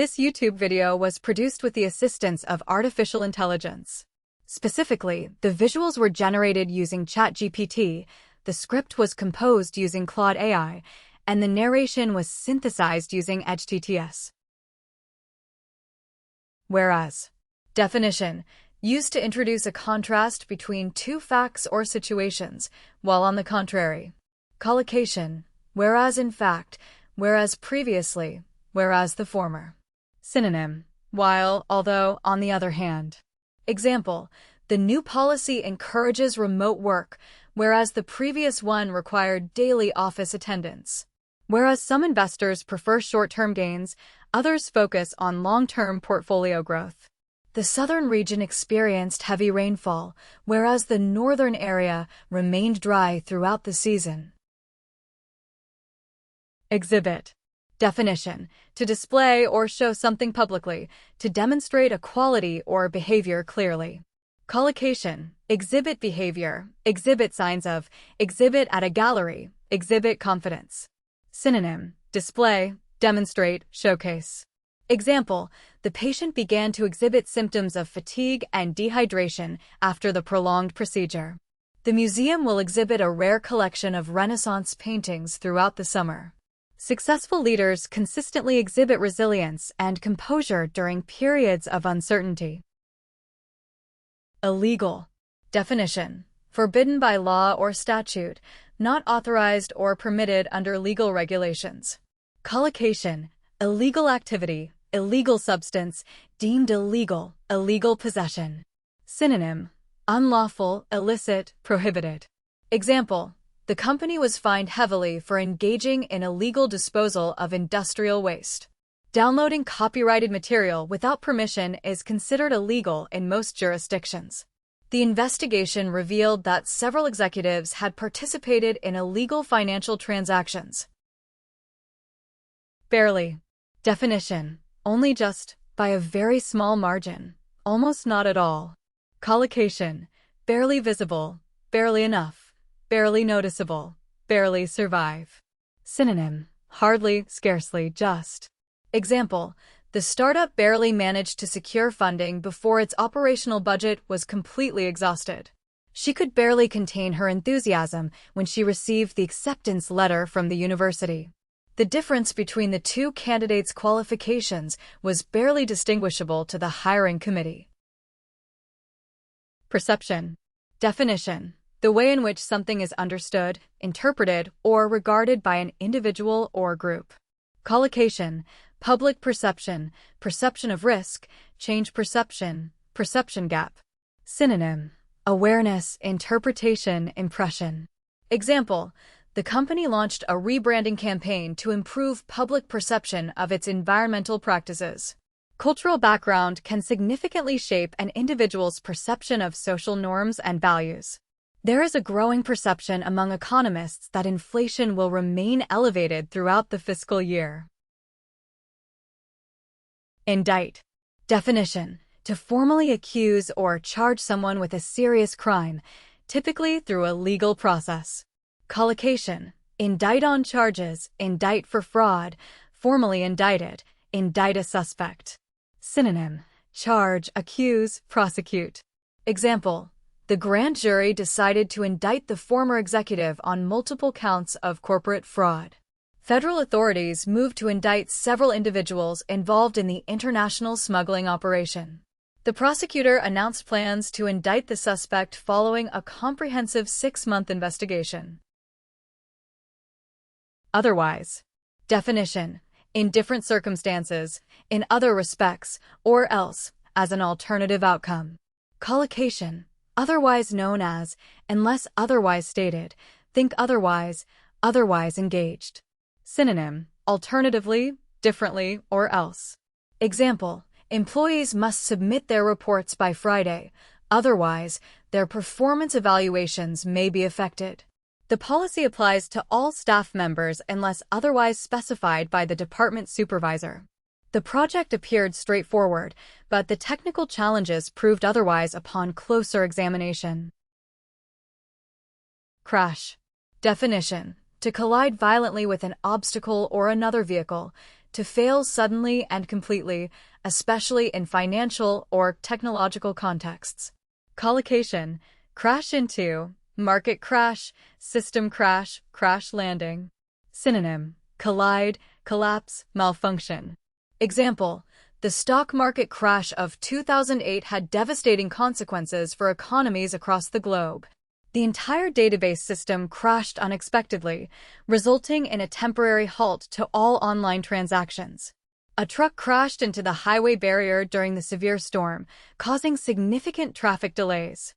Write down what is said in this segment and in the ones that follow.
This YouTube video was produced with the assistance of artificial intelligence. Specifically, the visuals were generated using ChatGPT, the script was composed using Claude AI, and the narration was synthesized using Edge-TTS. Whereas. Definition. Used to introduce a contrast between two facts or situations, while on the contrary. Collocation. Whereas in fact, whereas previously, whereas the former. Synonym. While, although, on the other hand. Example. The new policy encourages remote work, whereas the previous one required daily office attendance. Whereas some investors prefer short-term gains, others focus on long-term portfolio growth. The southern region experienced heavy rainfall, whereas the northern area remained dry throughout the season. Exhibit. Definition. To display or show something publicly, to demonstrate a quality or behavior clearly. Collocation. Exhibit behavior, exhibit signs of, exhibit at a gallery, exhibit confidence. Synonym. Display, demonstrate, showcase. Example. The patient began to exhibit symptoms of fatigue and dehydration after the prolonged procedure. The museum will exhibit a rare collection of Renaissance paintings throughout the summer. Successful leaders consistently exhibit resilience and composure during periods of uncertainty. Illegal. Definition. Forbidden by law or statute, not authorized or permitted under legal regulations. Collocation. Illegal activity, illegal substance, deemed illegal, illegal possession. Synonym. Unlawful, illicit, prohibited. Example. The company was fined heavily for engaging in illegal disposal of industrial waste. Downloading copyrighted material without permission is considered illegal in most jurisdictions. The investigation revealed that several executives had participated in illegal financial transactions. Barely. Definition. Only just, by a very small margin, almost not at all. Collocation. Barely visible, barely enough, barely noticeable, barely survive. Synonym. Hardly, scarcely, just. Example. The startup barely managed to secure funding before its operational budget was completely exhausted. She could barely contain her enthusiasm when she received the acceptance letter from the university. The difference between the two candidates' qualifications was barely distinguishable to the hiring committee. Perception. Definition. The way in which something is understood, interpreted, or regarded by an individual or group. Collocation. Public perception, perception of risk, change perception, perception gap. Synonym. Awareness, interpretation, impression. Example. The company launched a rebranding campaign to improve public perception of its environmental practices. Cultural background can significantly shape an individual's perception of social norms and values. There is a growing perception among economists that inflation will remain elevated throughout the fiscal year. Indict. Definition. To formally accuse or charge someone with a serious crime, typically through a legal process. Collocation. Indict on charges, indict for fraud, formally indicted, indict a suspect. Synonym. Charge, accuse, prosecute. Example. The grand jury decided to indict the former executive on multiple counts of corporate fraud. Federal authorities moved to indict several individuals involved in the international smuggling operation. The prosecutor announced plans to indict the suspect following a comprehensive 6-month investigation. Otherwise. Definition. In different circumstances, in other respects, or else, as an alternative outcome. Collocation. Otherwise known as, unless otherwise stated, think otherwise, otherwise engaged. Synonym. Alternatively, differently, or else. Example. Employees must submit their reports by Friday, otherwise, their performance evaluations may be affected. The policy applies to all staff members unless otherwise specified by the department supervisor. The project appeared straightforward, but the technical challenges proved otherwise upon closer examination. Crash. Definition. To collide violently with an obstacle or another vehicle, to fail suddenly and completely, especially in financial or technological contexts. Collocation, crash into, market crash, system crash, crash landing. Synonym, collide, collapse, malfunction. Example, the stock market crash of 2008 had devastating consequences for economies across the globe. The entire database system crashed unexpectedly, resulting in a temporary halt to all online transactions. A truck crashed into the highway barrier during the severe storm, causing significant traffic delays.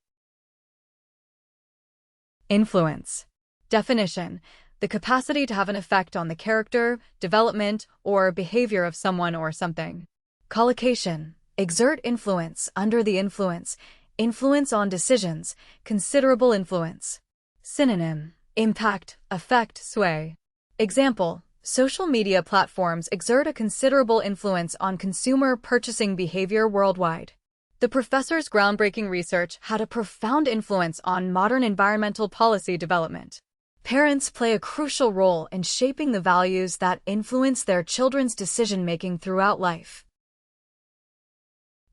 Influence. Definition: the capacity to have an effect on the character, development, or behavior of someone or something. Collocation, exert influence, under the influence, influence on decisions, considerable influence. Synonym, impact, effect, sway. Example, social media platforms exert a considerable influence on consumer purchasing behavior worldwide. The professor's groundbreaking research had a profound influence on modern environmental policy development. Parents play a crucial role in shaping the values that influence their children's decision-making throughout life.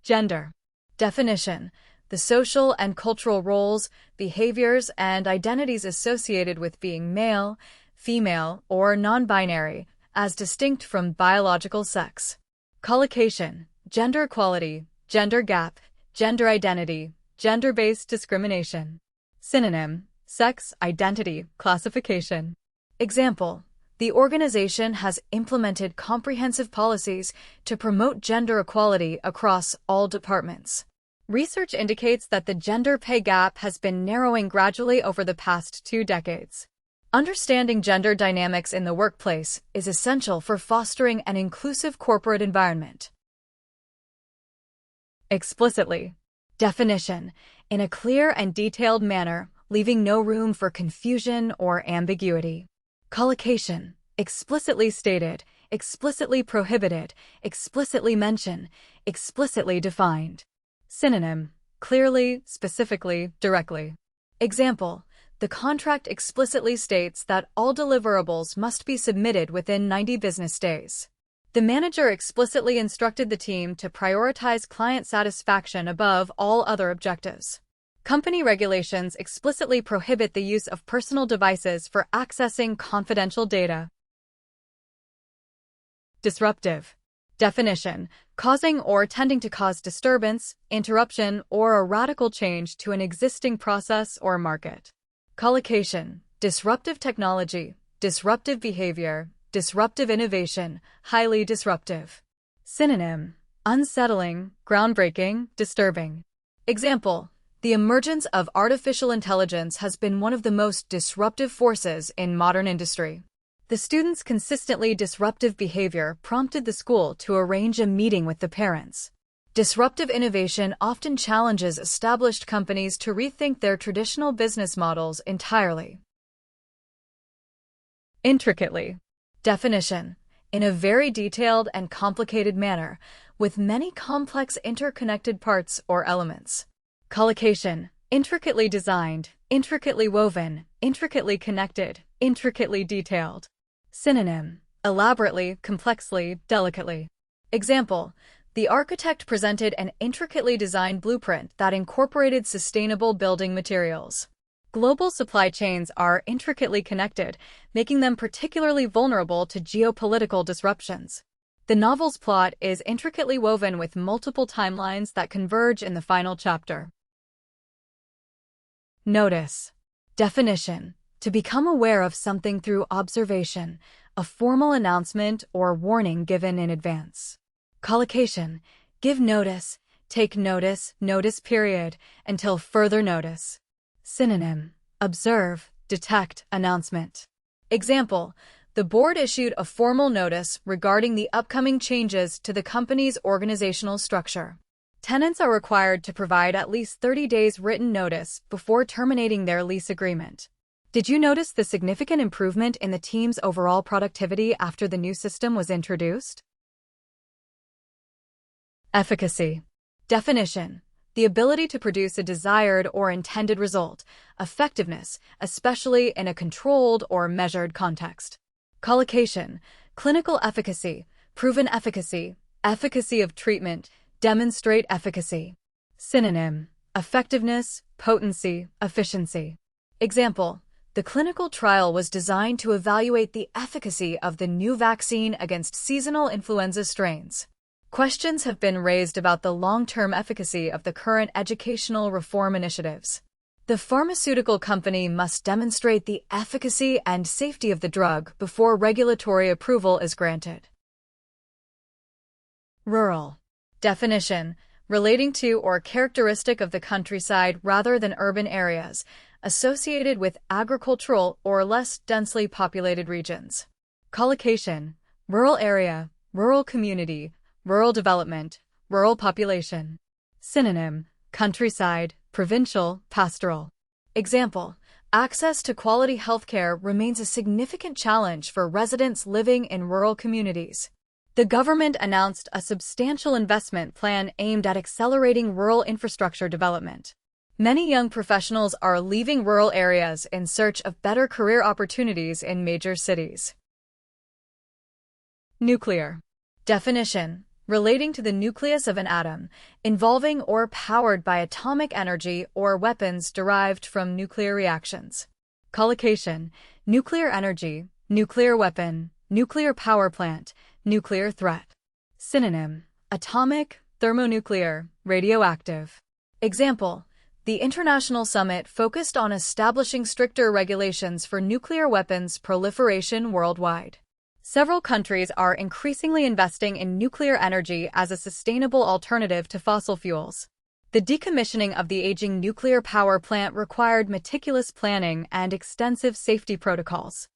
Gender. Definition: the social and cultural roles, behaviors, and identities associated with being male, female, or non-binary, as distinct from biological sex. Collocation, gender equality, gender gap, gender identity, gender-based discrimination. Synonym, sex, identity, classification. Example, the organization has implemented comprehensive policies to promote gender equality across all departments. Research indicates that the gender pay gap has been narrowing gradually over the past 2 decades. Understanding gender dynamics in the workplace is essential for fostering an inclusive corporate environment. Explicitly. Definition: in a clear and detailed manner, leaving no room for confusion or ambiguity. Collocation, explicitly stated, explicitly prohibited, explicitly mentioned, explicitly defined. Synonym, clearly, specifically, directly. Example, the contract explicitly states that all deliverables must be submitted within 90 business days. The manager explicitly instructed the team to prioritize client satisfaction above all other objectives. Company regulations explicitly prohibit the use of personal devices for accessing confidential data. Disruptive. Definition: causing or tending to cause disturbance, interruption, or a radical change to an existing process or market. Collocation, disruptive technology, disruptive behavior, disruptive innovation, highly disruptive. Synonym, unsettling, groundbreaking, disturbing. Example, the emergence of artificial intelligence has been one of the most disruptive forces in modern industry. The students' consistently disruptive behavior prompted the school to arrange a meeting with the parents. Disruptive innovation often challenges established companies to rethink their traditional business models entirely. Intricately. Definition: in a very detailed and complicated manner, with many complex interconnected parts or elements. Collocation, intricately designed, intricately woven, intricately connected, intricately detailed. Synonym, elaborately, complexly, delicately. Example, the architect presented an intricately designed blueprint that incorporated sustainable building materials. Global supply chains are intricately connected, making them particularly vulnerable to geopolitical disruptions. The novel's plot is intricately woven with multiple timelines that converge in the final chapter. Notice. Definition: to become aware of something through observation, a formal announcement or warning given in advance. Collocation, give notice, take notice, notice period, until further notice. Synonym, observe, detect, announcement. Example, the board issued a formal notice regarding the upcoming changes to the company's organizational structure. Tenants are required to provide at least 30 days written notice before terminating their lease agreement. Did you notice the significant improvement in the team's overall productivity after the new system was introduced? Efficacy. Definition: the ability to produce a desired or intended result, effectiveness, especially in a controlled or measured context. Collocation, clinical efficacy, proven efficacy, efficacy of treatment, demonstrate efficacy. Synonym: effectiveness, potency, efficiency. Example: the clinical trial was designed to evaluate the efficacy of the new vaccine against seasonal influenza strains. Questions have been raised about the long-term efficacy of the current educational reform initiatives. The pharmaceutical company must demonstrate the efficacy and safety of the drug before regulatory approval is granted. Rural. Definition: relating to or characteristic of the countryside rather than urban areas, associated with agricultural or less densely populated regions. Collocation: rural area, rural community, rural development, rural population. Synonym: countryside, provincial, pastoral. Example: access to quality healthcare remains a significant challenge for residents living in rural communities. The government announced a substantial investment plan aimed at accelerating rural infrastructure development. Many young professionals are leaving rural areas in search of better career opportunities in major cities. Nuclear. Definition: relating to the nucleus of an atom, involving or powered by atomic energy or weapons derived from nuclear reactions. Collocation: nuclear energy, nuclear weapon, nuclear power plant, nuclear threat. Synonym: atomic, thermonuclear, radioactive. Example: the international summit focused on establishing stricter regulations for nuclear weapons proliferation worldwide. Several countries are increasingly investing in nuclear energy as a sustainable alternative to fossil fuels. The decommissioning of the aging nuclear power plant required meticulous planning and extensive safety protocols.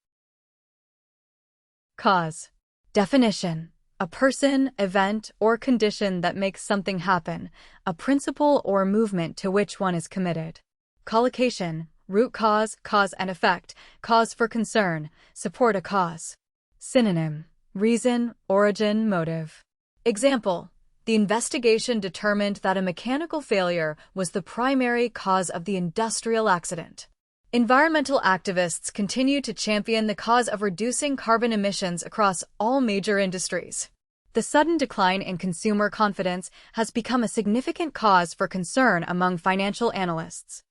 Cause. Definition: a person, event, or condition that makes something happen, a principle or movement to which one is committed. Collocation: root cause, cause and effect, cause for concern, support a cause. Synonym: reason, origin, motive. Example: the investigation determined that a mechanical failure was the primary cause of the industrial accident. Environmental activists continue to champion the cause of reducing carbon emissions across all major industries. The sudden decline in consumer confidence has become a significant cause for concern among financial analysts.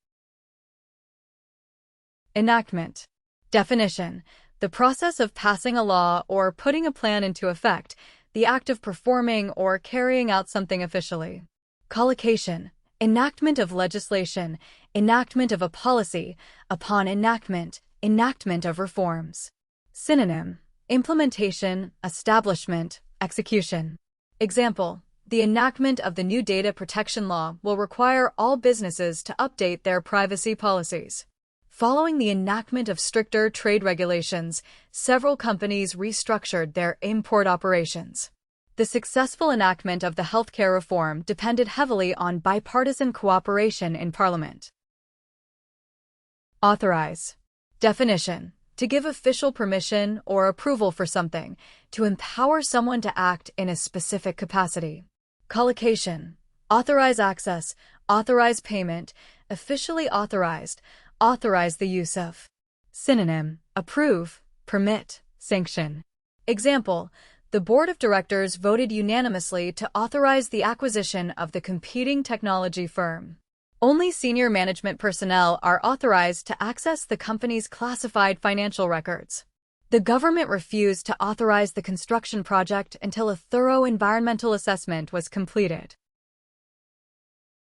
Enactment. Definition: the process of passing a law or putting a plan into effect, the act of performing or carrying out something officially. Collocation: enactment of legislation, enactment of a policy, upon enactment, enactment of reforms. Synonym: implementation, establishment, execution. Example: the enactment of the new data protection law will require all businesses to update their privacy policies. Following the enactment of stricter trade regulations, several companies restructured their import operations. The successful enactment of the healthcare reform depended heavily on bipartisan cooperation in Parliament. Authorize. Definition: to give official permission or approval for something, to empower someone to act in a specific capacity. Collocation: authorize access, authorize payment, officially authorized, authorize the use of. Synonym: approve, permit, sanction. Example: the board of directors voted unanimously to authorize the acquisition of the competing technology firm. Only senior management personnel are authorized to access the company's classified financial records. The government refused to authorize the construction project until a thorough environmental assessment was completed.